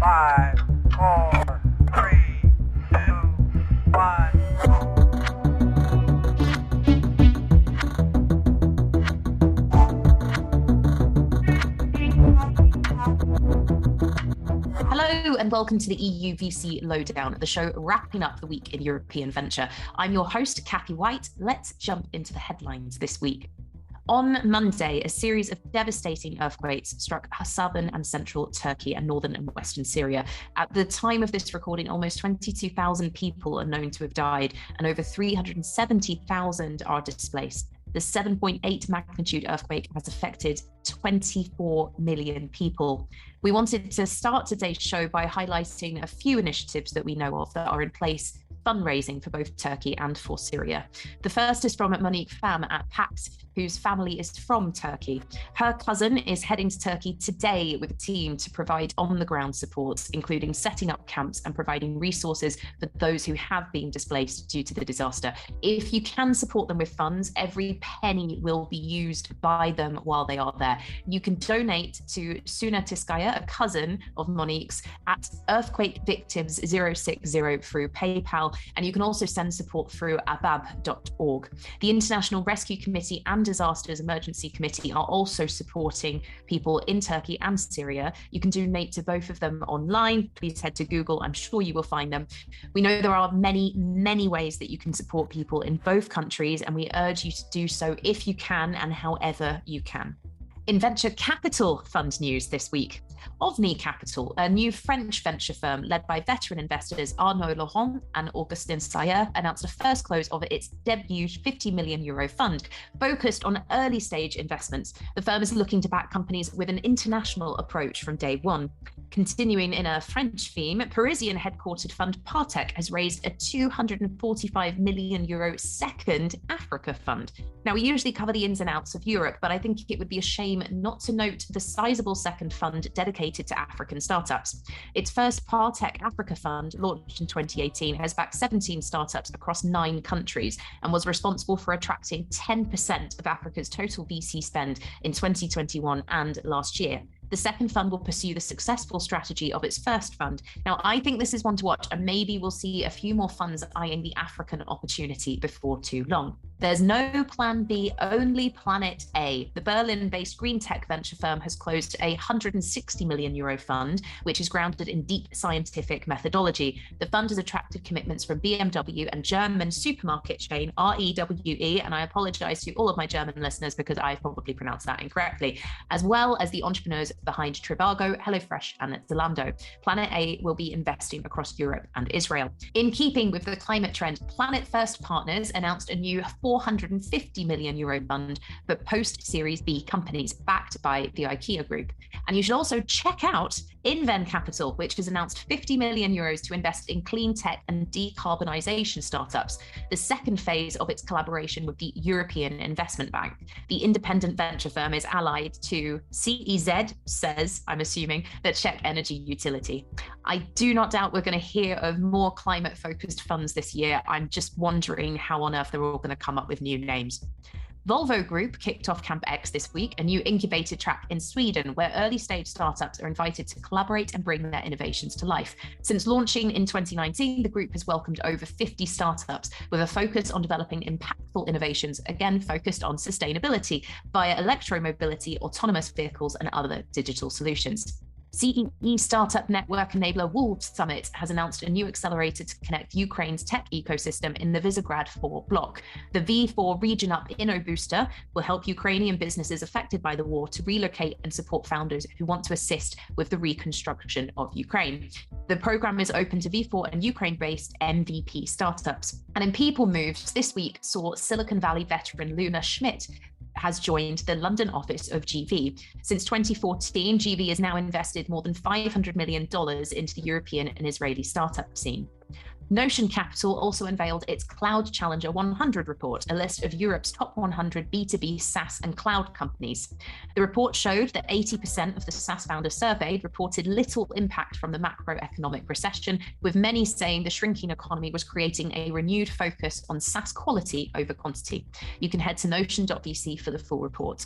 5, 4, 3, 2, 1. Hello and welcome to the EUVC Lowdown, the show wrapping up the week in European venture. I'm your host, Cathy White. Let's jump into the headlines this week. On Monday, a series of devastating earthquakes struck southern and central Turkey and northern and western Syria. At the time of this recording, almost 22,000 people are known to have died and over 370,000 are displaced. The 7.8 magnitude earthquake has affected 24 million people. We wanted to start today's show by highlighting a few initiatives that we know of that are in place fundraising for both Turkey and for Syria. The first is from Monique Pham at PAX, whose family is from Turkey. Her cousin is heading to Turkey today with a team to provide on-the-ground support, including setting up camps and providing resources for those who have been displaced due to the disaster. If you can support them with funds, every penny will be used by them while they are there. You can donate to Suna Tiskaya, a cousin of Monique's, at Earthquake Victims 060 through PayPal, and you can also send support through abab.org. The International Rescue Committee and Disasters Emergency Committee are also supporting people in Turkey and Syria. You can donate to both of them online. Please head to Google. I'm sure you will find them. We know there are many, many ways that you can support people in both countries, and we urge you to do so if you can and however you can. In venture capital fund news this week, OVNI Capital, a new French venture firm led by veteran investors Arnaud Laurent and Augustin Sayer, announced a first close of its debut €50 million fund focused on early stage investments. The firm is looking to back companies with an international approach from day one. Continuing in a French theme, Parisian headquartered fund Partech has raised a €245 million second Africa fund. Now, we usually cover the ins and outs of Europe, but I think it would be a shame not to note the sizable second fund dedicated to African startups. Its first Partech Africa fund, launched in 2018, has backed 17 startups across 9 countries and was responsible for attracting 10% of Africa's total VC spend in 2021 and last year. The second fund will pursue the successful strategy of its first fund. Now, I think this is one to watch, and maybe we'll see a few more funds eyeing the African opportunity before too long. There's no plan B, only Planet A. The Berlin-based green tech venture firm has closed a €160 million fund, which is grounded in deep scientific methodology. The fund has attracted commitments from BMW and German supermarket chain REWE, and I apologize to all of my German listeners because I probably pronounced that incorrectly, as well as the entrepreneurs behind Trivago, HelloFresh, and Zalando. Planet A will be investing across Europe and Israel. In keeping with the climate trend, Planet First Partners announced a new €450 million fund for post-Series B companies backed by the IKEA Group. And you should also check out Inven Capital, which has announced €50 million to invest in clean tech and decarbonisation startups, the second phase of its collaboration with the European Investment Bank. The independent venture firm is allied to CEZ, says, I'm assuming, the Czech energy utility. I do not doubt we're going to hear of more climate-focused funds this year. I'm just wondering how on earth they're all going to come up with new names. Volvo Group kicked off Camp X this week, a new incubator track in Sweden where early-stage startups are invited to collaborate and bring their innovations to life. Since launching in 2019, the group has welcomed over 50 startups with a focus on developing impactful innovations, again focused on sustainability via electromobility, autonomous vehicles, and other digital solutions. CEE Startup Network Enabler Wolves Summit has announced a new accelerator to connect Ukraine's tech ecosystem in the Visegrad 4 bloc. The V4 Region Up InnoBooster will help Ukrainian businesses affected by the war to relocate and support founders who want to assist with the reconstruction of Ukraine. The program is open to V4 and Ukraine-based MVP startups. And in people moves, this week saw Silicon Valley veteran Luna Schmidt has joined the London office of GV. Since 2014, GV has now invested more than $500 million into the European and Israeli startup scene. Notion Capital also unveiled its Cloud Challenger 100 report, a list of Europe's top 100 B2B SaaS and cloud companies. The report showed that 80% of the SaaS founders surveyed reported little impact from the macroeconomic recession, with many saying the shrinking economy was creating a renewed focus on SaaS quality over quantity. You can head to notion.vc for the full report.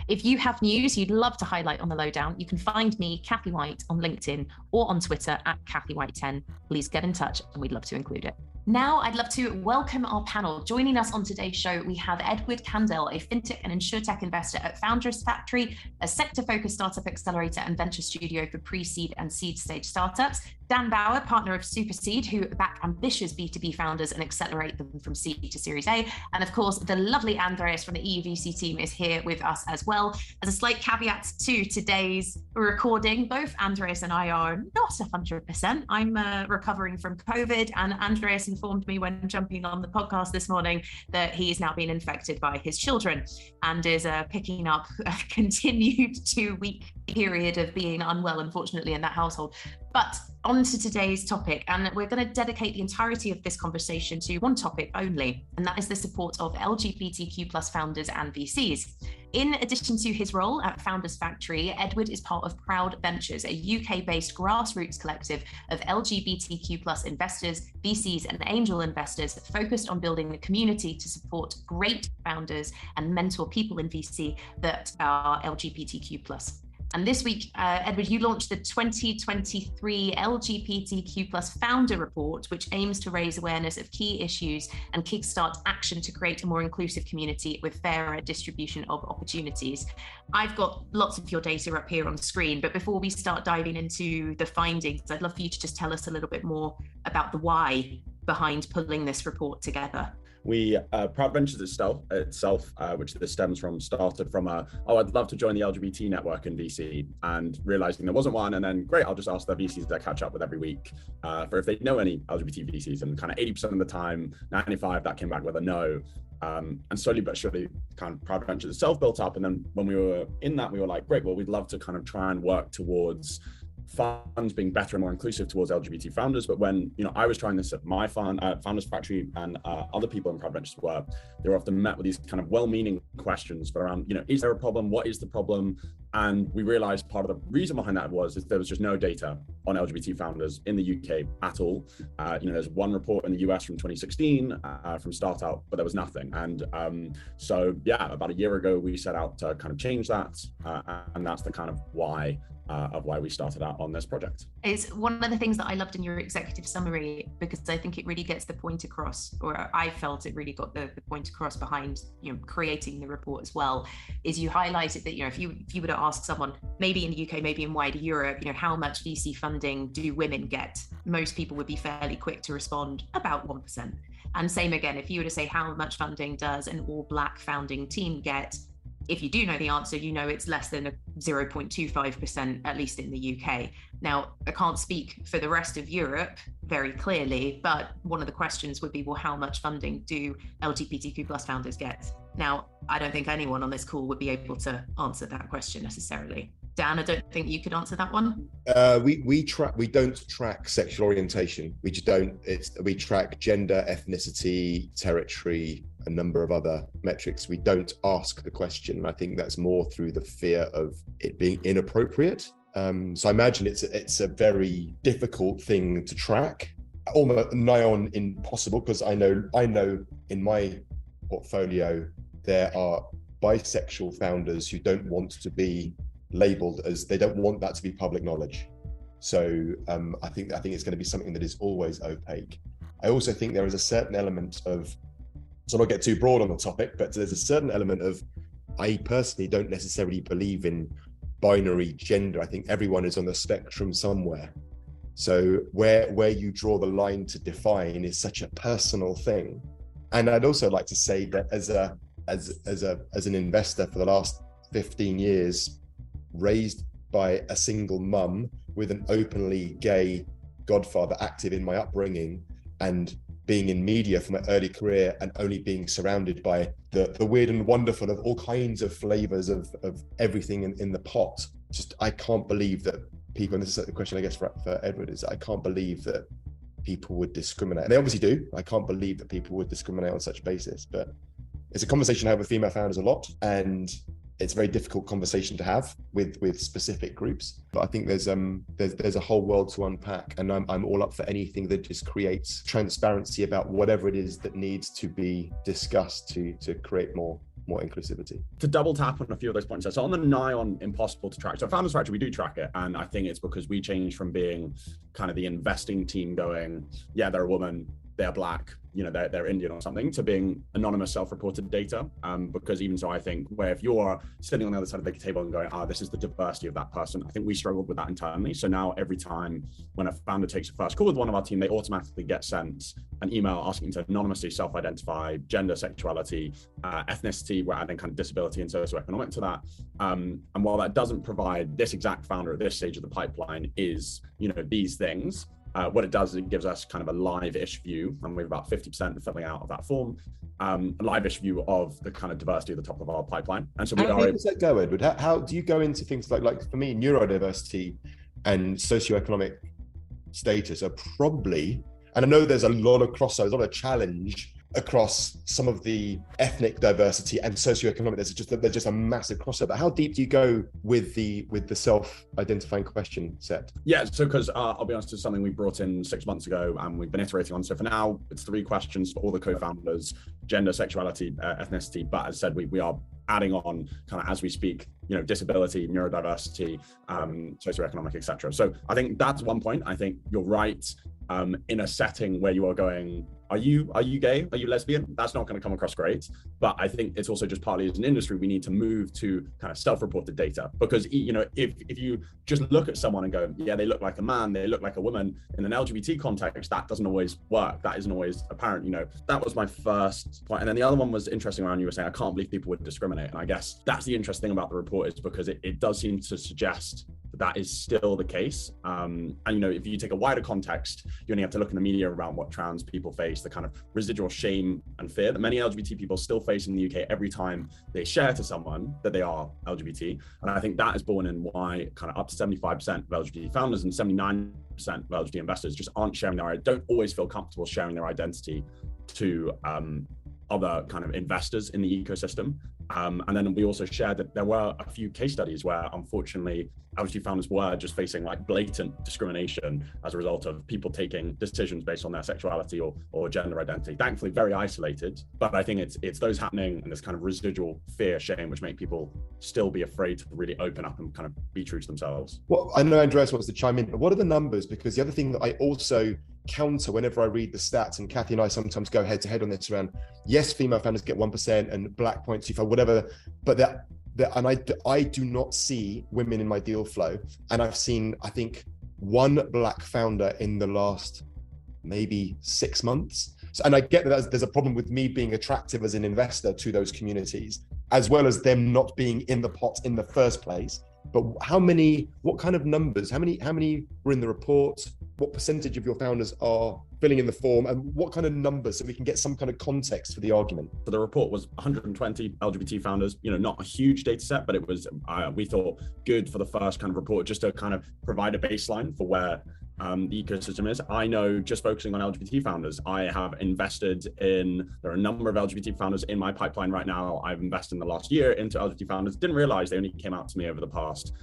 If you have news you'd love to highlight on the Lowdown, you can find me, Cathy White, on LinkedIn or on Twitter at CathyWhite10. Please get in touch and we'd love to include it. Now, I'd love to welcome our panel. Joining us on today's show, we have Edward Kandel, a fintech and insurtech investor at Founders Factory, a sector-focused startup accelerator and venture studio for pre-seed and seed stage startups. Dan Bowyer, partner of Superseed, who back ambitious B2B founders and accelerate them from seed to Series A. And of course, the lovely Andreas from the EUVC team is here with us as well. As a slight caveat to today's recording, both Andreas and I are not 100%. I'm recovering from COVID, and Andreas informed me when jumping on the podcast this morning that he has now been infected by his children and is picking up a continued 2-week period of being unwell, unfortunately, in that household. But on to today's topic, and we're going to dedicate the entirety of this conversation to one topic only, and that is the support of LGBTQ+ founders and VCs. In addition to his role at Founders Factory, Edward is part of Proud Ventures, a UK-based grassroots collective of LGBTQ+ investors, VCs, and angel investors focused on building a community to support great founders and mentor people in VC that are LGBTQ+. And this week, Edward, you launched the 2023 LGBTQ+ Founder Report, which aims to raise awareness of key issues and kickstart action to create a more inclusive community with fairer distribution of opportunities. I've got lots of your data up here on screen, but before we start diving into the findings, I'd love for you to just tell us a little bit more about the why behind pulling this report together. We, Proud Ventures itself, which this stems from, started from I'd love to join the LGBT network in VC, and realizing there wasn't one, and then great, I'll just ask the VCs that I catch up with every week for if they know any LGBT VCs, and kind of 80% of the time, 95, that came back with a no. And slowly but surely, kind of Proud Ventures itself built up, and then when we were in that, we were like, great, well, we'd love to kind of try and work towards funds being better and more inclusive towards LGBT founders. But when I was trying this at my fund, Founders Factory, and other people in Proud Ventures were, they were often met with these kind of well-meaning questions, but around, is there a problem? What is the problem? And we realized part of the reason behind that was there was just no data on LGBT founders in the UK at all. There's one report in the US from 2016 from Startup, but there was nothing. And so about a year ago, we set out to kind of change that, and that's the kind of why we started out on this project. It's one of the things that I loved in your executive summary, because I think it really gets the point across, or I felt it really got the point across behind creating the report as well, is you highlighted that if you were to ask someone, maybe in the UK, maybe in wider Europe, how much VC funding do women get, most people would be fairly quick to respond about 1%. And same again, if you were to say how much funding does an all-Black founding team get, if you do know the answer, it's less than 0.25%, at least in the UK. Now, I can't speak for the rest of Europe very clearly, but one of the questions would be, well, how much funding do LGBTQ+ founders get? Now, I don't think anyone on this call would be able to answer that question necessarily. Dan, I don't think you could answer that one. We don't track sexual orientation. We just don't. We track gender, ethnicity, territory, a number of other metrics. We don't ask the question. I think that's more through the fear of it being inappropriate. So I imagine it's a very difficult thing to track, almost nigh on impossible, because I know in my portfolio there are bisexual founders who don't want to be labeled as, they don't want that to be public knowledge. So I think it's going to be something that is always opaque. I also think there is a certain element of, so I'll not get too broad on the topic, but there's a certain element of, I personally don't necessarily believe in binary gender. I think everyone is on the spectrum somewhere. So where you draw the line to define is such a personal thing. And I'd also like to say that as an investor for the last 15 years, raised by a single mum with an openly gay godfather active in my upbringing, and being in media for my early career, and only being surrounded by the weird and wonderful of all kinds of flavors of everything in the pot. Just, I can't believe that people, and this is the question I guess for Edward, is I can't believe that people would discriminate. They obviously do. I can't believe that people would discriminate on such a basis, but it's a conversation I have with female founders a lot, and it's a very difficult conversation to have with specific groups. But I think there's a whole world to unpack, and I'm all up for anything that just creates transparency about whatever it is that needs to be discussed to create more inclusivity. To double tap on a few of those points. So on the nigh on impossible to track. So Founders Factory, we do track it. And I think it's because we changed from being kind of the investing team going, yeah, they're a woman, they're Black, you know, they're Indian or something, to being anonymous self-reported data. Because even so, I think where if you're sitting on the other side of the table and going, this is the diversity of that person, I think we struggled with that internally. So now every time when a founder takes a first call with one of our team, they automatically get sent an email asking to anonymously self-identify gender, sexuality, ethnicity. We're adding kind of disability and socioeconomic to that. And while that doesn't provide this exact founder at this stage of the pipeline is, you know, these things, what it does is it gives us kind of a live-ish view, and we have about 50% filling out of that form, a live-ish view of the kind of diversity at the top of our pipeline. And so how deep does that go, Edward? How do you go into things like for me, neurodiversity and socioeconomic status are probably, and I know there's a lot of crossovers, a lot of challenge across some of the ethnic diversity and socioeconomic. There's just a massive crossover. How deep do you go with the self-identifying question set? Yeah, so because I'll be honest, it's something we brought in 6 months ago and we've been iterating on. So for now, it's 3 questions for all the co-founders: gender, sexuality, ethnicity. But as I said, we are adding on kind of as we speak, you know, disability, neurodiversity, socioeconomic, etc. So I think that's one point. I think you're right. In a setting where you are going, are you gay? Are you lesbian? That's not going to come across great. But I think it's also just partly as an industry, we need to move to kind of self-reported data, because, you know, if you just look at someone and go, yeah, they look like a man, they look like a woman, in an LGBT context, that doesn't always work. That isn't always apparent. You know, that was my first point. And then the other one was interesting around, you were saying, I can't believe people would discriminate. And I guess that's the interesting thing about the report, is because it does seem to suggest that is still the case. And, you know, if you take a wider context, you only have to look in the media around what trans people face, the kind of residual shame and fear that many LGBT people still face in the UK every time they share to someone that they are LGBT. And I think that is born in why kind of up to 75% of LGBT founders and 79% of LGBT investors just aren't sharing don't always feel comfortable sharing their identity to other kind of investors in the ecosystem. And then we also shared that there were a few case studies where, unfortunately, LGBT founders were just facing like blatant discrimination as a result of people taking decisions based on their sexuality or gender identity. Thankfully, very isolated, but I think it's those happening and this kind of residual fear, shame, which make people still be afraid to really open up and kind of be true to themselves. Well, I know Andreas wants to chime in, but what are the numbers? Because the other thing that I also counter whenever I read the stats, and Cathy and I sometimes go head to head on this around, yes, female founders get 1% and Black 0.25, whatever, but and I do not see women in my deal flow. And I've seen, I think, 1 Black founder in the last maybe 6 months. So, and I get that there's a problem with me being attractive as an investor to those communities, as well as them not being in the pot in the first place. But what kind of numbers, how many were in the report? What percentage of your founders are filling in the form, and what kind of numbers, so we can get some kind of context for the argument? So the report was 120 LGBT founders, you know, not a huge data set, but it was, we thought, good for the first kind of report, just to kind of provide a baseline for where the ecosystem is. I know, just focusing on LGBT founders, I have invested in, there are a number of LGBT founders in my pipeline right now. I've invested in the last year into LGBT founders. Didn't realize they only came out to me over the past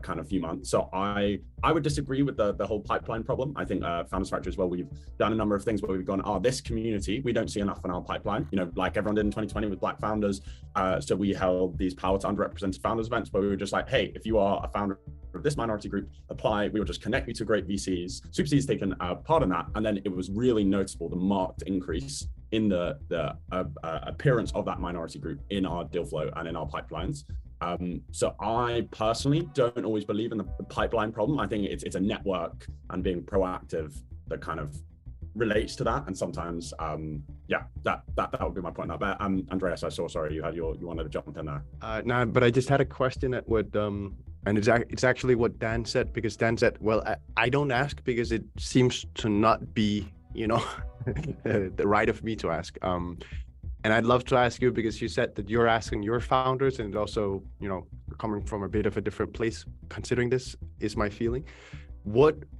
kind of few months. So I would disagree with the whole pipeline problem. I think Founders Factory as well, we've done a number of things where we've gone, this community, we don't see enough in our pipeline, you know, like everyone did in 2020 with Black founders. So we held these Power to Underrepresented Founders events where we were just like, hey, if you are a founder of this minority group, apply. We will just connect you to great VCs. Superseed's taken part in that. And then it was really noticeable, the marked increase in the appearance of that minority group in our deal flow and in our pipelines. So I personally don't always believe in the pipeline problem. I think it's a network and being proactive that kind of relates to that. And sometimes, that would be my point. But Andreas, I saw, sorry, you wanted to jump in there. No, but I just had a question that would, and it's actually what Dan said, because Dan said, well, I don't ask because it seems to not be, you know, the right of me to ask. And I'd love to ask you, because you said that you're asking your founders, and also, you know, coming from a bit of a different place, considering this is my feeling.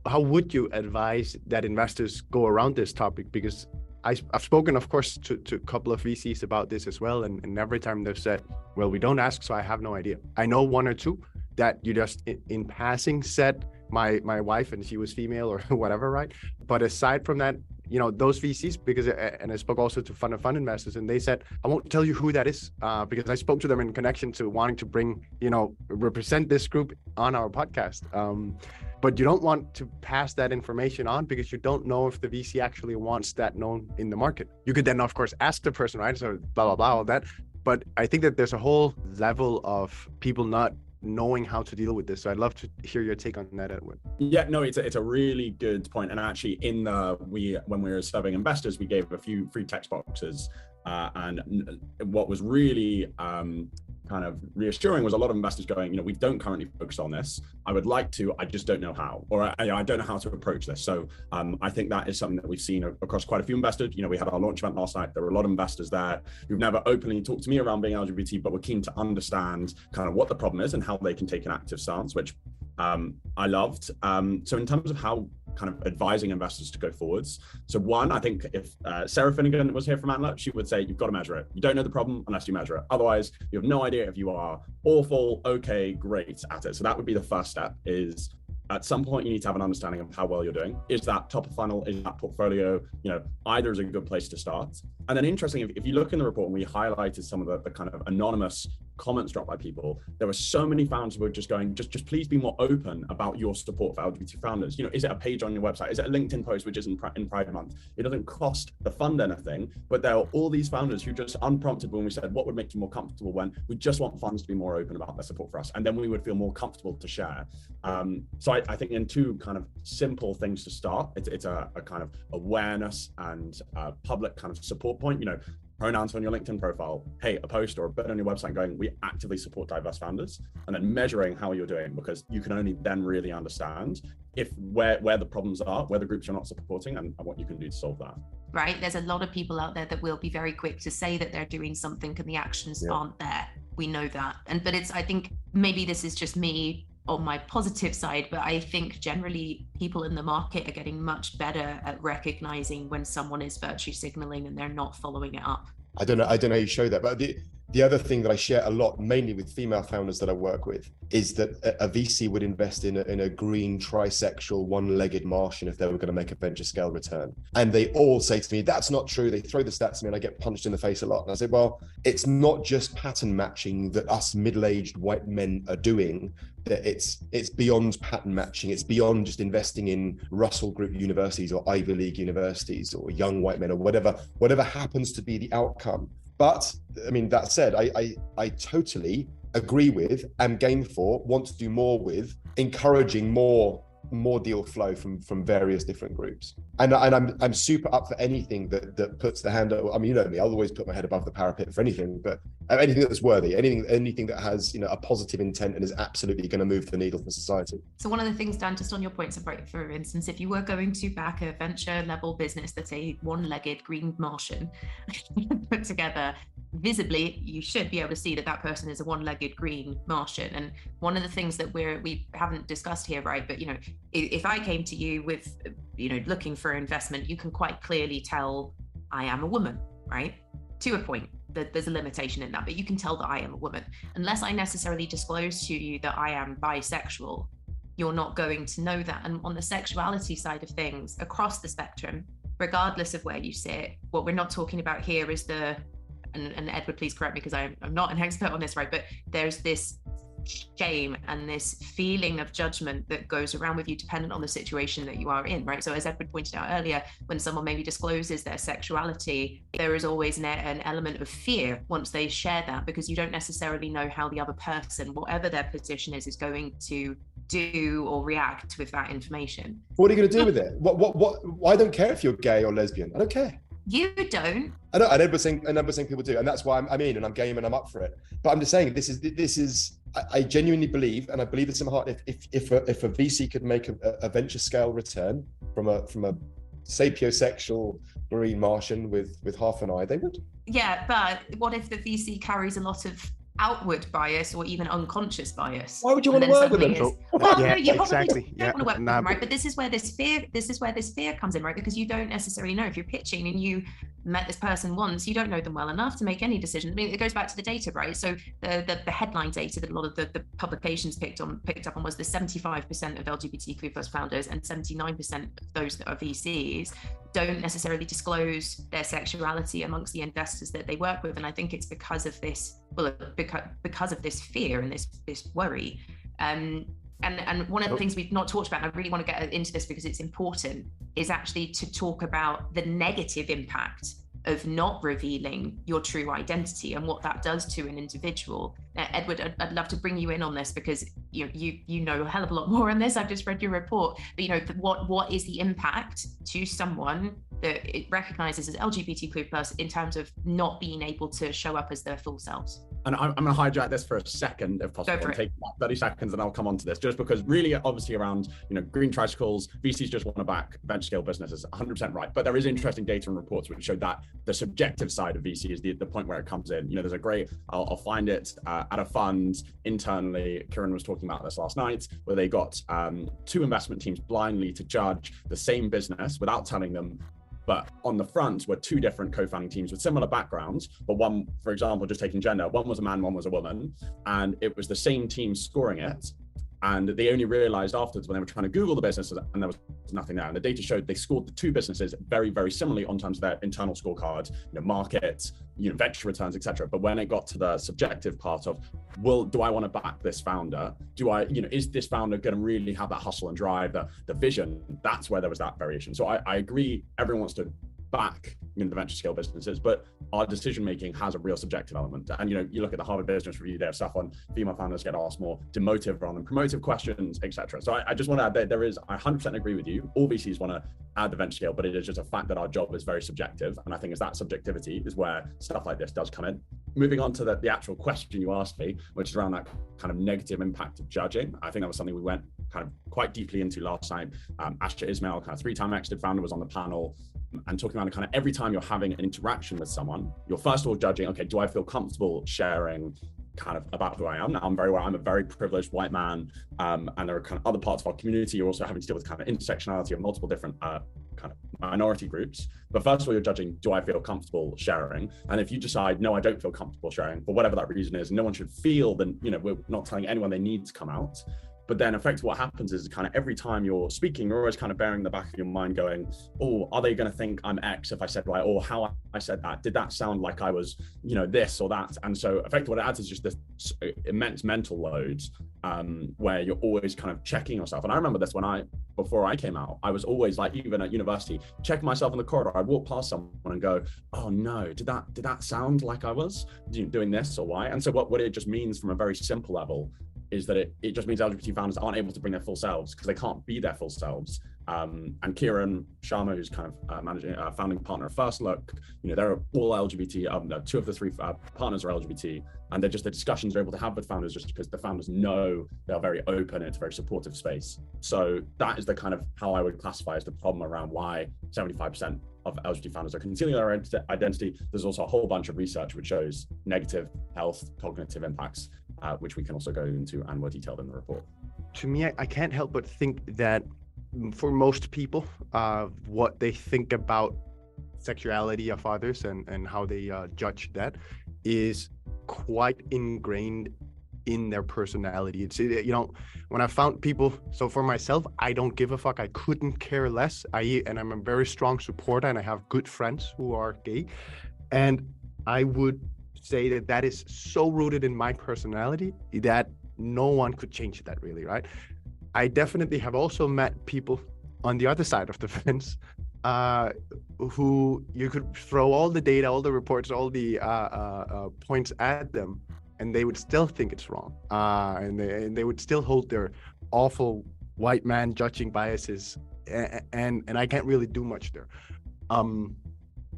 how would you advise that investors go around this topic? Because I've spoken, of course, to a couple of VCs about this as well. And every time they've said, well, we don't ask, so I have no idea. I know one or two that you just in passing said my wife, and she was female or whatever, right? But aside from that, those VCs, because, and I spoke also to fund investors, and they said, I won't tell you who that is, because I spoke to them in connection to wanting to bring, represent this group on our podcast. But you don't want to pass that information on because you don't know if the VC actually wants that known in the market. You could then, of course, ask the person, right? So blah, blah, blah, all that. But I think that there's a whole level of people not knowing how to deal with this. So I'd love to hear your take on that, Edward. Yeah, no, it's a really good point. And actually when we were serving investors, we gave a few free text boxes. And what was really kind of reassuring was a lot of investors going, we don't currently focus on this. I would like to, I just don't know how, or I don't know how to approach this. So I think that is something that we've seen across quite a few investors. We had our launch event last night. There were a lot of investors there who've never openly talked to me around being LGBT, but were keen to understand kind of what the problem is and how they can take an active stance, which I loved. So in terms of how kind of advising investors to go forwards. So one, I think if Sarah Finnegan was here from Antler, she would say, you've got to measure it. You don't know the problem unless you measure it. Otherwise, you have no idea if you are awful, okay, great at it. So that would be the first step, is at some point you need to have an understanding of how well you're doing. Is that top of funnel? Is that portfolio? Either is a good place to start. And then interesting, if you look in the report, and we highlighted some of the kind of anonymous comments dropped by people, there were so many founders who were just going, just please be more open about your support for LGBT founders. Is it a page on your website? Is it a LinkedIn post, which isn't in Pride Month? It doesn't cost the fund anything, but there are all these founders who just unprompted, when we said, what would make you more comfortable, when we just want funds to be more open about their support for us. And then we would feel more comfortable to share. So I think in two kind of simple things to start, it's a kind of awareness and public kind of support point, pronouns on your LinkedIn profile, hey, a post or a bit on your website going, we actively support diverse founders, and then measuring how you're doing, because you can only then really understand where the problems are, where the groups you're not supporting, and what you can do to solve that. Right. There's a lot of people out there that will be very quick to say that they're doing something and the actions aren't there. We know that. But I think maybe this is just me on my positive side, but I think generally people in the market are getting much better at recognizing when someone is virtue signaling and they're not following it up. I don't know how you show that, but the other thing that I share a lot, mainly with female founders that I work with, is that a VC would invest in a green trisexual one-legged Martian if they were going to make a venture scale return. And they all say to me, that's not true. They throw the stats to me and I get punched in the face a lot. And I say, well, it's not just pattern matching that us middle-aged white men are doing, that it's beyond pattern matching. It's beyond just investing in Russell Group universities or Ivy League universities or young white men or whatever happens to be the outcome. But I mean, that said, I totally agree with, am game for, want to do more with, encouraging more deal flow from various different groups. And I'm super up for anything that puts the hand up. I mean, me, I'll always put my head above the parapet for anything, but anything that's worthy, anything that has, a positive intent and is absolutely going to move the needle for society. So one of the things, Dan, just on your points, for instance, if you were going to back a venture level business that's a one-legged green Martian put together, visibly, you should be able to see that person is a one-legged green Martian. And one of the things that we haven't discussed here, right? But, if I came to you with, looking for investment, you can quite clearly tell I am a woman, right? To a point. There's a limitation in that, but you can tell that I am a woman. Unless I necessarily disclose to you that I am bisexual, you're not going to know that. And on the sexuality side of things, across the spectrum, regardless of where you sit, what we're not talking about here is and Edward, please correct me because I'm not an expert on this, right? But there's this shame and this feeling of judgment that goes around with you dependent on the situation that you are in, right? So as Edward pointed out earlier, when someone maybe discloses their sexuality, there is always an element of fear once they share that, because you don't necessarily know how the other person, whatever their position is going to do or react with that information. What are you going to do with it? I don't care if you're gay or lesbian. I don't care. You don't. I know, and everyone's saying people do, and that's why I'm in and I'm game and I'm up for it. But I'm just saying this is I genuinely believe, and I believe this in my heart, if a VC could make a venture scale return from a sapiosexual green Martian with half an eye, they would. Yeah, but what if the VC carries a lot of outward bias or even unconscious bias. Why would you And want to then work with them? suddenly So, well, yeah, no, you probably exactly. don't want to work with them, right? But But this is where this fear comes in, right? Because you don't necessarily know if you're pitching and you met this person once, you don't know them well enough to make any decision. I mean, it goes back to the data, right? So the headline data that a lot of the publications picked up on was the 75% of LGBTQ plus founders and 79% of those that are VCs don't necessarily disclose their sexuality amongst the investors that they work with. And I think it's because of this, well, because of this fear and this worry. And one of the things we've not talked about, and I really want to get into this because it's important, is actually to talk about the negative impact of not revealing your true identity and what that does to an individual. Edward, I'd love to bring you in on this because you know a hell of a lot more on this. I've just read your report, but what is the impact to someone that it recognizes as LGBTQ plus in terms of not being able to show up as their full selves? And I'm going to hijack this for a second, if possible, and take about 30 seconds, and I'll come on to this, just because really, obviously, around green tricycles, VCs just want to back venture scale businesses, 100% right. But there is interesting data and reports which show that the subjective side of VC is the point where it comes in. There's a great, I'll find it at a fund internally. Kieran was talking about this last night, where they got 2 investment teams blindly to judge the same business without telling them. But on the front were 2 different co-founding teams with similar backgrounds, but one, for example, just taking gender, one was a man, one was a woman, and it was the same team scoring it. And they only realized afterwards when they were trying to Google the businesses and there was nothing there. And the data showed they scored the 2 businesses very, very similarly on terms of their internal scorecards, market, venture returns, etc. But when it got to the subjective part of, well, do I want to back this founder? Do I, is this founder going to really have that hustle and drive, the vision? That's where there was that variation. So I agree, everyone wants to back the venture scale businesses, but our decision making has a real subjective element. And you look at the Harvard Business Review, they have stuff on female founders get asked more demotive rather than promotive questions, etc. So I just want to add that I 100% agree with you. All VCs want to add the venture scale, but it is just a fact that our job is very subjective. And I think it's that subjectivity is where stuff like this does come in. Moving on to the actual question you asked me, which is around that kind of negative impact of judging. I think that was something we went kind of quite deeply into last time. Asher Ismail, kind of 3-time exited founder, was on the panel and talking about kind of every time you're having an interaction with someone, you're first of all judging, okay, do I feel comfortable sharing kind of about who I am? Now I'm a very privileged white man, and there are kind of other parts of our community. You're also having to deal with kind of intersectionality of multiple different kind of minority groups. But first of all, you're judging, do I feel comfortable sharing? And if you decide, no, I don't feel comfortable sharing, for whatever that reason is, no one should feel, then, we're not telling anyone they need to come out. But then effectively what happens is kind of every time you're speaking, you're always kind of bearing the back of your mind going, oh, are they going to think I'm X if I said Y, or how I said that? Did that sound like I was, this or that? And so effectively what it adds is just this immense mental load where you're always kind of checking yourself. And I remember this before I came out, I was always like, even at university, checking myself in the corridor. I'd walk past someone and go, oh no, did that sound like I was doing this or Y? And so what it just means from a very simple level is that it just means LGBT founders aren't able to bring their full selves because they can't be their full selves. And Kieran Sharma, who's kind of founding partner of First Look, they're all LGBT. 2 of the 3 partners are LGBT, and they're just the discussions they're able to have with founders just because the founders know they're very open. It's a very supportive space. So that is the kind of how I would classify as the problem around why 75% of LGBT founders are concealing their identity. There's also a whole bunch of research which shows negative health, cognitive impacts, which we can also go into and more detailed in the report. To me, I can't help but think that for most people, what they think about sexuality of others and how they judge that is quite ingrained in their personality. It's when I found people, so for myself, I don't give a fuck. I couldn't care less. And I'm a very strong supporter, and I have good friends who are gay, and I would say that is so rooted in my personality that no one could change that, really, right? I definitely have also met people on the other side of the fence who you could throw all the data, all the reports, all the points at them, and they would still think it's wrong. And they would still hold their awful white man judging biases, and I can't really do much there.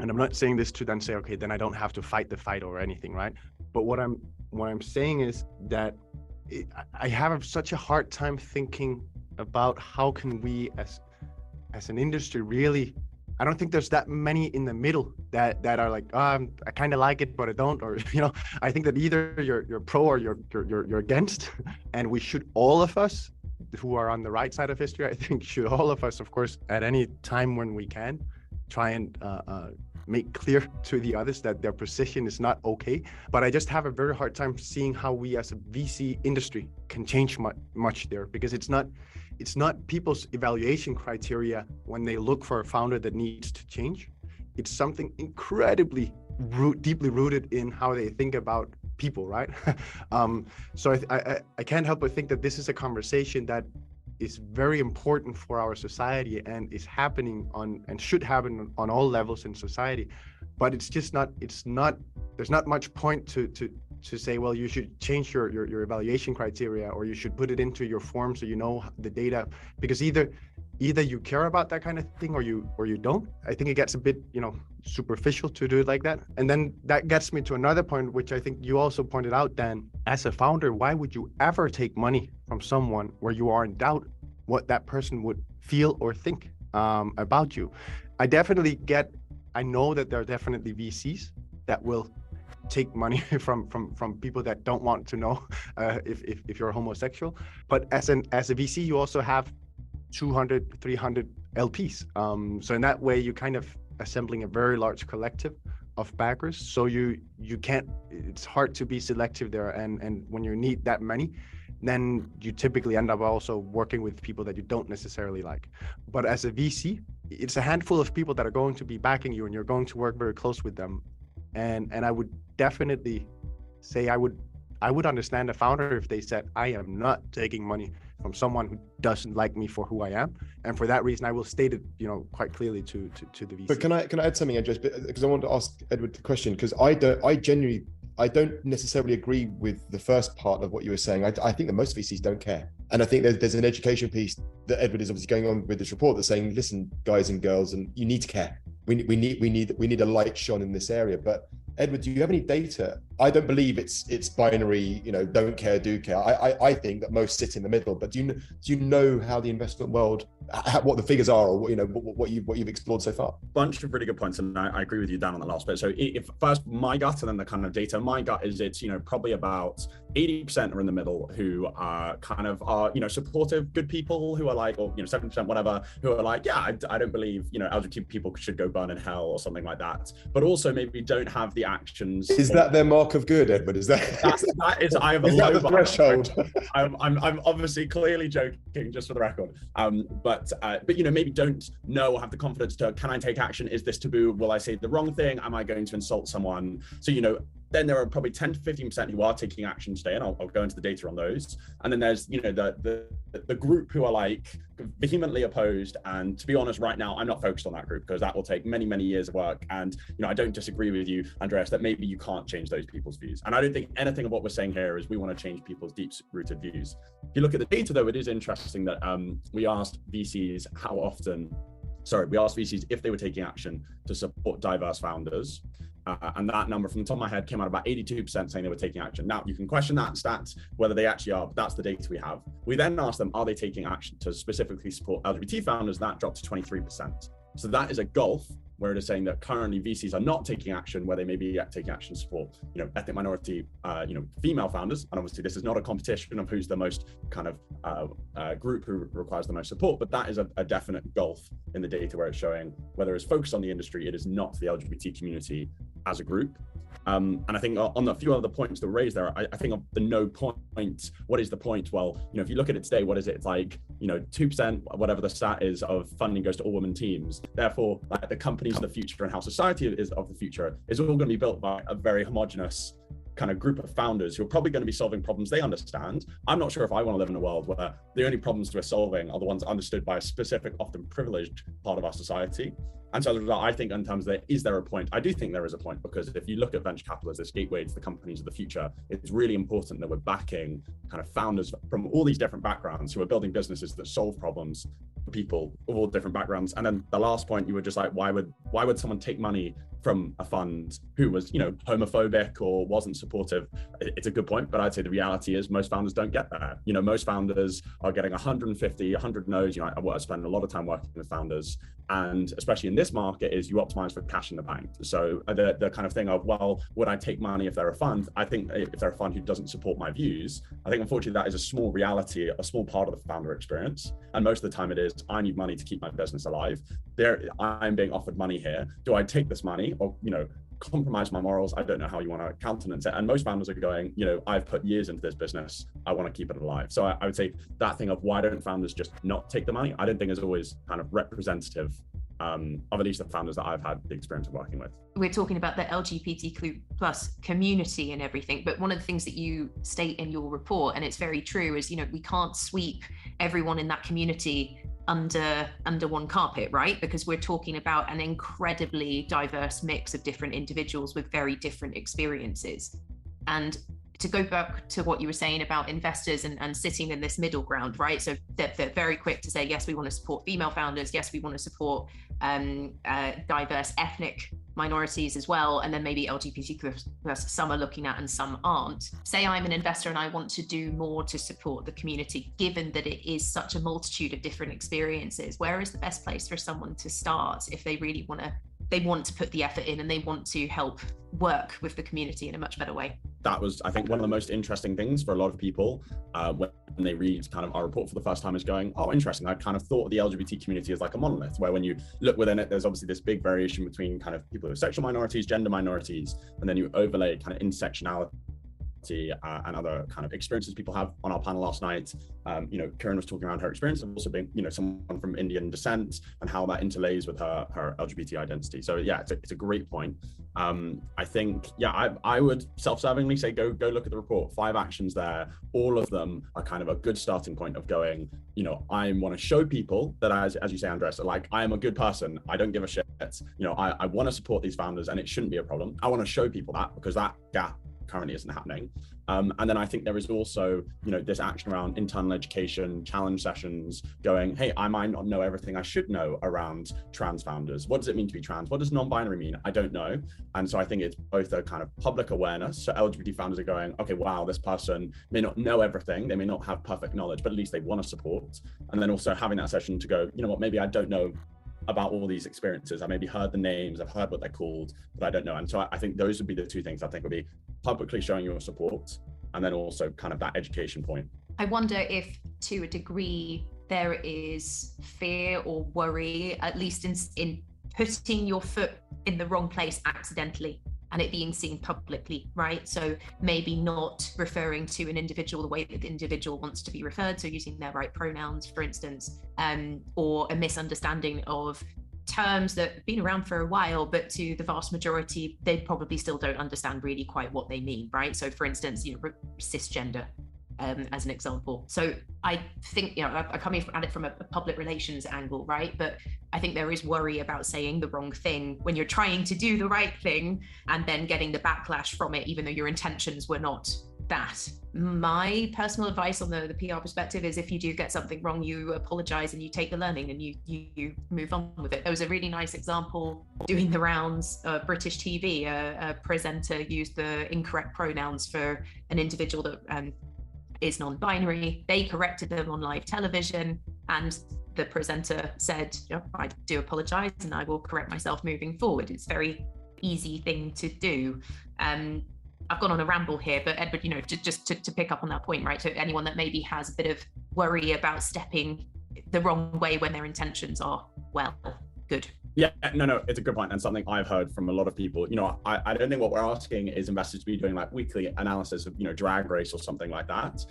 And I'm not saying this to then say, okay, then I don't have to fight the fight or anything, right? But what I'm saying is that I have such a hard time thinking about how can we as an industry really I don't think there's that many in the middle that are like, I kind of like it, but I don't, or I think that either you're pro or you're against, and we should, all of us who are on the right side of history, I think should all of us, of course, at any time when we can, try and make clear to the others that their position is not okay. But I just have a very hard time seeing how we as a VC industry can change much there, because it's not people's evaluation criteria when they look for a founder that needs to change. It's something incredibly deeply rooted in how they think about people, right? So I can't help but think that this is a conversation that is very important for our society and is happening and should happen on all levels in society. But it's just not, there's not much point to say, well, you should change your evaluation criteria, or you should put it into your form so you know the data, because either you care about that kind of thing or you don't. I think it gets a bit, superficial to do it like that. And then that gets me to another point, which I think you also pointed out, Dan. As a founder, why would you ever take money from someone where you are in doubt what that person would feel or think about you? I know that there are definitely VCs that will take money from people that don't want to know if you're homosexual. But as a VC, you also have 200, 300 LPs. So in that way, you're kind of assembling a very large collective of backers. So you can't, it's hard to be selective there. And when you need that many, then you typically end up also working with people that you don't necessarily like. But as a VC, it's a handful of people that are going to be backing you, and you're going to work very close with them. And I would definitely say I would understand a founder if they said, I am not taking money from someone who doesn't like me for who I am, and for that reason I will state it, quite clearly to the VC. But can I add something, Andreas? Because I want to ask Edward the question, because I don't necessarily agree with the first part of what you were saying. I think that most VCs don't care, and I think there's an education piece that Edward is obviously going on with this report that's saying, listen, guys and girls, and you need to care. We need a light shone in this area. But Edward, do you have any data? I don't believe it's binary, don't care, do care. I think that most sit in the middle. But do you know how the investment world, what the figures are, or what you've explored so far? Bunch of really good points, and I agree with you, Dan, on the last bit. So if first my gut, and then the kind of data. My gut is it's probably about 80% are in the middle, who are supportive, good people who are like, or 7% whatever, who are like, yeah, I don't believe LGBT people should go burn in hell or something like that, but also maybe don't have the actions. Is that their mark of good, Edward? Is that I have a is low that the threshold? I'm obviously clearly joking, just for the record. But maybe don't know or have the confidence to, can I take action? Is this taboo? Will I say the wrong thing? Am I going to insult someone? So then there are probably 10 to 15% who are taking action today, and I'll go into the data on those. And then there's the group who are like vehemently opposed. And to be honest, right now I'm not focused on that group, because that will take many, many years of work. And I don't disagree with you, Andreas, that maybe you can't change those people's views. And I don't think anything of what we're saying here is we want to change people's deep-rooted views. If you look at the data, though, it is interesting that we asked VCs if they were taking action to support diverse founders. And that number from the top of my head came out about 82% saying they were taking action. Now, you can question that stat, whether they actually are, but that's the data we have. We then asked them, are they taking action to specifically support LGBT founders? That dropped to 23%. So that is a gulf where it is saying that currently VCs are not taking action where they may be taking action to support, ethnic minority, female founders. And obviously this is not a competition of who's the most kind of group who requires the most support, but that is a definite gulf in the data where it's showing whether it's focused on the industry, it is not the LGBT community as a group. And I think on a few other points that were raised there, I think of the no point, what is the point? Well, if you look at it today, what is it? It's like, 2%, whatever the stat is, of funding goes to all women teams. Therefore, like the companies of the future and how society is of the future is all going to be built by a very homogenous kind of group of founders who are probably going to be solving problems they understand. I'm not sure if I want to live in a world where the only problems we're solving are the ones understood by a specific, often privileged part of our society. And so as a result, I think in terms of is there a point? I do think there is a point, because if you look at venture capital as this gateway to the companies of the future, it's really important that we're backing kind of founders from all these different backgrounds who are building businesses that solve problems for people of all different backgrounds. And then the last point, you were just like, why would someone take money from a fund who was, homophobic or wasn't supportive, it's a good point. But I'd say the reality is most founders don't get there. Most founders are getting 150, 100 no's. I spend a lot of time working with founders, and especially in this market is you optimize for cash in the bank. So the kind of thing of, well, would I take money if they're a fund? I think if they're a fund who doesn't support my views, I think unfortunately that is a small reality, a small part of the founder experience. And most of the time it is, I need money to keep my business alive. I'm being offered money here. Do I take this money or, compromise my morals? I don't know how you want to countenance it. And most founders are going, I've put years into this business. I want to keep it alive. So I would say that thing of why don't founders just not take the money, I don't think is always kind of representative of at least the founders that I've had the experience of working with. We're talking about the LGBTQ plus community and everything, but one of the things that you state in your report, and it's very true, is we can't sweep everyone in that community under one carpet, right? Because we're talking about an incredibly diverse mix of different individuals with very different experiences. And to go back to what you were saying about investors and sitting in this middle ground, right? So they're very quick to say, yes, we want to support female founders. Yes, we want to support diverse ethnic minorities as well. And then maybe LGBTQ plus, some are looking at and some aren't. Say I'm an investor and I want to do more to support the community, given that it is such a multitude of different experiences. Where is the best place for someone to start if they really want to put the effort in and they want to help work with the community in a much better way? That was, I think, one of the most interesting things for a lot of people when they read kind of our report for the first time, is going, oh, interesting. I kind of thought the LGBT community is like a monolith, where when you look within it, there's obviously this big variation between kind of people with sexual minorities, gender minorities, and then you overlay kind of intersectionality and other kind of experiences people have. On our panel last night, Karen was talking around her experience of also being, someone from Indian descent and how that interlays with her LGBT identity. So yeah, it's a great point. I think, I would self-servingly say, go look at the report. 5 actions there. All of them are kind of a good starting point of going, I want to show people that, as you say, Andreas, like, I am a good person. I don't give a shit. I want to support these founders and it shouldn't be a problem. I want to show people that, because that gap currently isn't happening. And then I think there is also, this action around internal education, challenge sessions, going, hey, I might not know everything I should know around trans founders. What does it mean to be trans? What does non-binary mean? I don't know. And so I think it's both a kind of public awareness. So LGBT founders are going, okay, wow, this person may not know everything. They may not have perfect knowledge, but at least they want to support. And then also having that session to go, maybe I don't know about all these experiences. I maybe heard the names, I've heard what they're called, but I don't know. And so I think those would be the 2 things I think would be publicly showing your support, and then also kind of that education point. I wonder if, to a degree, there is fear or worry, at least in putting your foot in the wrong place accidentally and it being seen publicly, right? So maybe not referring to an individual the way that the individual wants to be referred, so using their right pronouns, for instance, or a misunderstanding of terms that have been around for a while, but to the vast majority, they probably still don't understand really quite what they mean, right? So for instance, cisgender, as an example. So I think, I come at it from a public relations angle, right? But I think there is worry about saying the wrong thing when you're trying to do the right thing and then getting the backlash from it, even though your intentions were not that. My personal advice on the PR perspective is, if you do get something wrong, you apologize and you take the learning and you move on with it. There was a really nice example doing the rounds, British TV, a presenter used the incorrect pronouns for an individual that is non-binary. They corrected them on live television, and the presenter said, I do apologize and I will correct myself moving forward. It's a very easy thing to do. I've gone on a ramble here, but Edward, just to pick up on that point, right? So anyone that maybe has a bit of worry about stepping the wrong way when their intentions are, well, good. Yeah, no, it's a good point, and something I've heard from a lot of people. I don't think what we're asking is investors to be doing like weekly analysis of, Drag Race or something like that.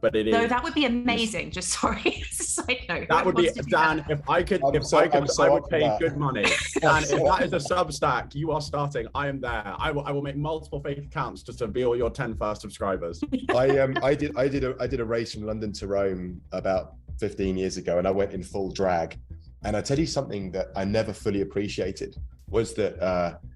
But it is. No, that would be amazing. Just sorry, side note. That would be Dan. If I could, I would pay good money. Dan, if that is a Substack you are starting, I am there. I will make multiple fake accounts just to be all your 10 first subscribers. I did a race from London to Rome about 15 years ago, and I went in full drag. And I tell you something that I never fully appreciated was that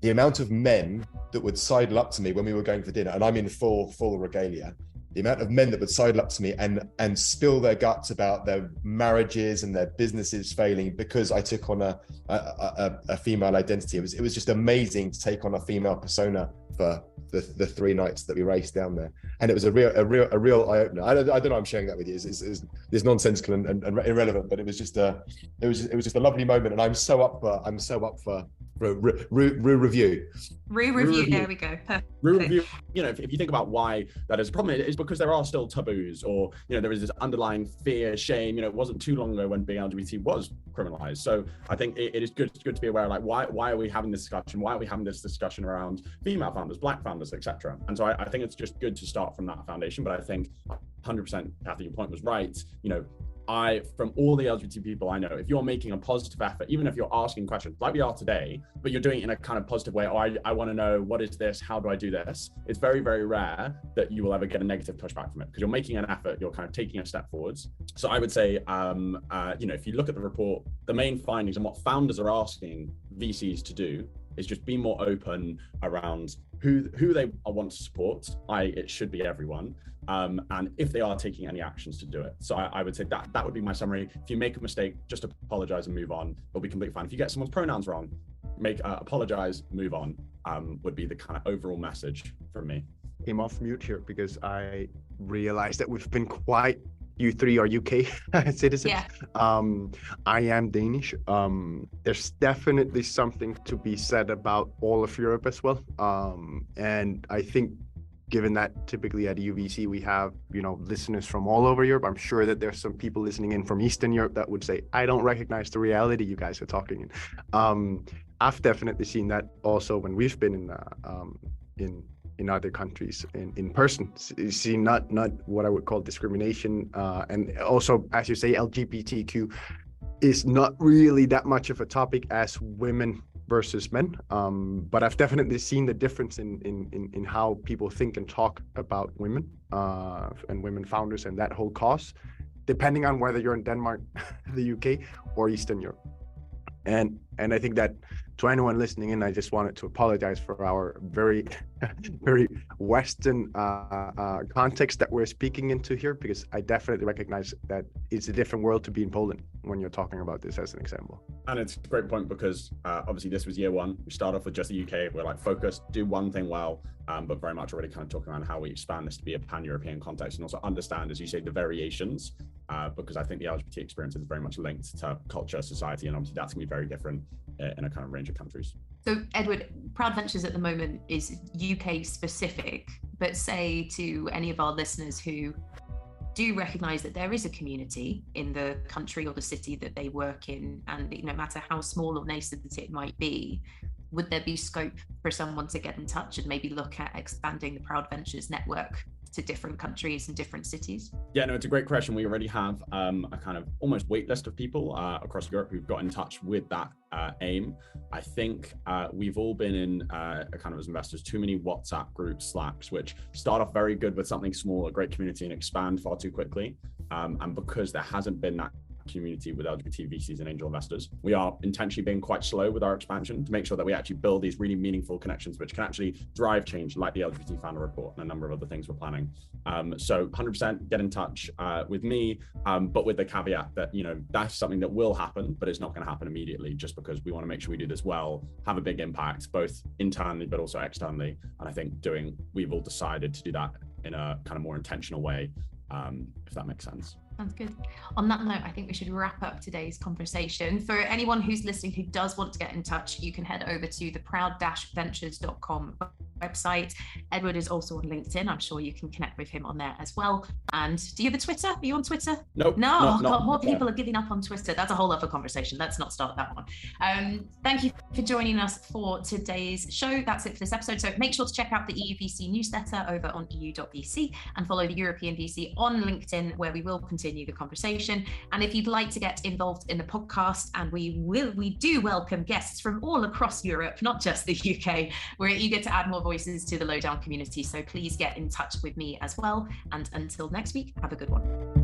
the amount of men that would sidle up to me when we were going for dinner, and I'm in full regalia, the amount of men that would sidle up to me and spill their guts about their marriages and their businesses failing because I took on a female identity. It was just amazing to take on a female persona for the 3 nights that we raced down there, and it was a real eye opener. I don't know. I'm sharing that with you. It's nonsensical and irrelevant, but it was just a lovely moment, and I'm so up for review. Review. There we go. Perfect. Review. You know, if you think about why that is a problem, it is because there are still taboos, or there is this underlying fear, shame. It wasn't too long ago when being LGBT was criminalized. So I think it is good to be aware of, like, why are we having this discussion? Why are we having this discussion around female founders, black founders, etc.? And so I think it's just good to start from that foundation. But I think 100%, Cathy, your point was right. From all the LGBT people I know, if you're making a positive effort, even if you're asking questions like we are today, but you're doing it in a kind of positive way, I want to know, what is this? How do I do this? It's very, very rare that you will ever get a negative pushback from it, because you're making an effort, you're kind of taking a step forwards. So I would say, if you look at the report, the main findings and what founders are asking VCs to do is just be more open around who they want to support, it should be everyone. And if they are taking any actions to do it. So I would say that would be my summary. If you make a mistake, just apologize and move on. It'll be completely fine. If you get someone's pronouns wrong, apologize, move on, would be the kind of overall message from me. Came off mute here because I realized that we've been quite, you 3 are UK citizens. Yeah. I am Danish. There's definitely something to be said about all of Europe as well. And I think, given that typically at EUVC we have, listeners from all over Europe, I'm sure that there's some people listening in from Eastern Europe that would say, I don't recognize the reality you guys are talking in. I've definitely seen that also when we've been in other countries in person. See, not what I would call discrimination, and also, as you say, LGBTQ is not really that much of a topic as women versus men, but I've definitely seen the difference in how people think and talk about women and women founders and that whole cause, depending on whether you're in Denmark, the UK, or Eastern Europe. And I think that, to anyone listening in, I just wanted to apologize for our very, very Western context that we're speaking into here, because I definitely recognize that it's a different world to be in Poland when you're talking about this as an example. And it's a great point, because obviously this was year 1. We start off with just the UK. We're like, focused, do one thing well, but very much already kind of talking around how we expand this to be a pan-European context, and also understand, as you say, the variations, because I think the LGBT experience is very much linked to culture, society, and obviously that's going to be very different in a kind of range of countries. So Edward, Proud Ventures at the moment is UK specific, but say to any of our listeners who do recognise that there is a community in the country or the city that they work in, and no matter how small or nascent it might be, would there be scope for someone to get in touch and maybe look at expanding the Proud Ventures network to different countries and different cities? Yeah, no, it's a great question. We already have a kind of almost wait list of people across Europe who've got in touch with that aim. I think we've all been in kind of, as investors, too many WhatsApp groups, Slacks, which start off very good with something small, a great community, and expand far too quickly. And because there hasn't been that community with LGBT VCs and angel investors, we are intentionally being quite slow with our expansion to make sure that we actually build these really meaningful connections which can actually drive change, like the LGBT Founder Report and a number of other things we're planning. So 100% get in touch with me, but with the caveat that that's something that will happen, but it's not going to happen immediately, just because we want to make sure we do this well, have a big impact both internally but also externally. And I think we've all decided to do that in a kind of more intentional way, if that makes sense. Sounds good. On that note, I think we should wrap up today's conversation. For anyone who's listening who does want to get in touch, you can head over to the proud-ventures.com website. Edward is also on LinkedIn. I'm sure you can connect with him on there as well. And do you have a Twitter? Are you on Twitter? Nope, no. Not more people are giving up on Twitter. That's a whole other conversation. Let's not start that one. Thank you for joining us for today's show. That's it for this episode. So make sure to check out the EUVC newsletter over on EU.VC and follow the European VC on LinkedIn, where we will continue the conversation. And if you'd like to get involved in the podcast, and we do welcome guests from all across Europe, not just the UK. We're eager to add more voices to the Lowdown community, so please get in touch with me as well. And until next week, have a good one.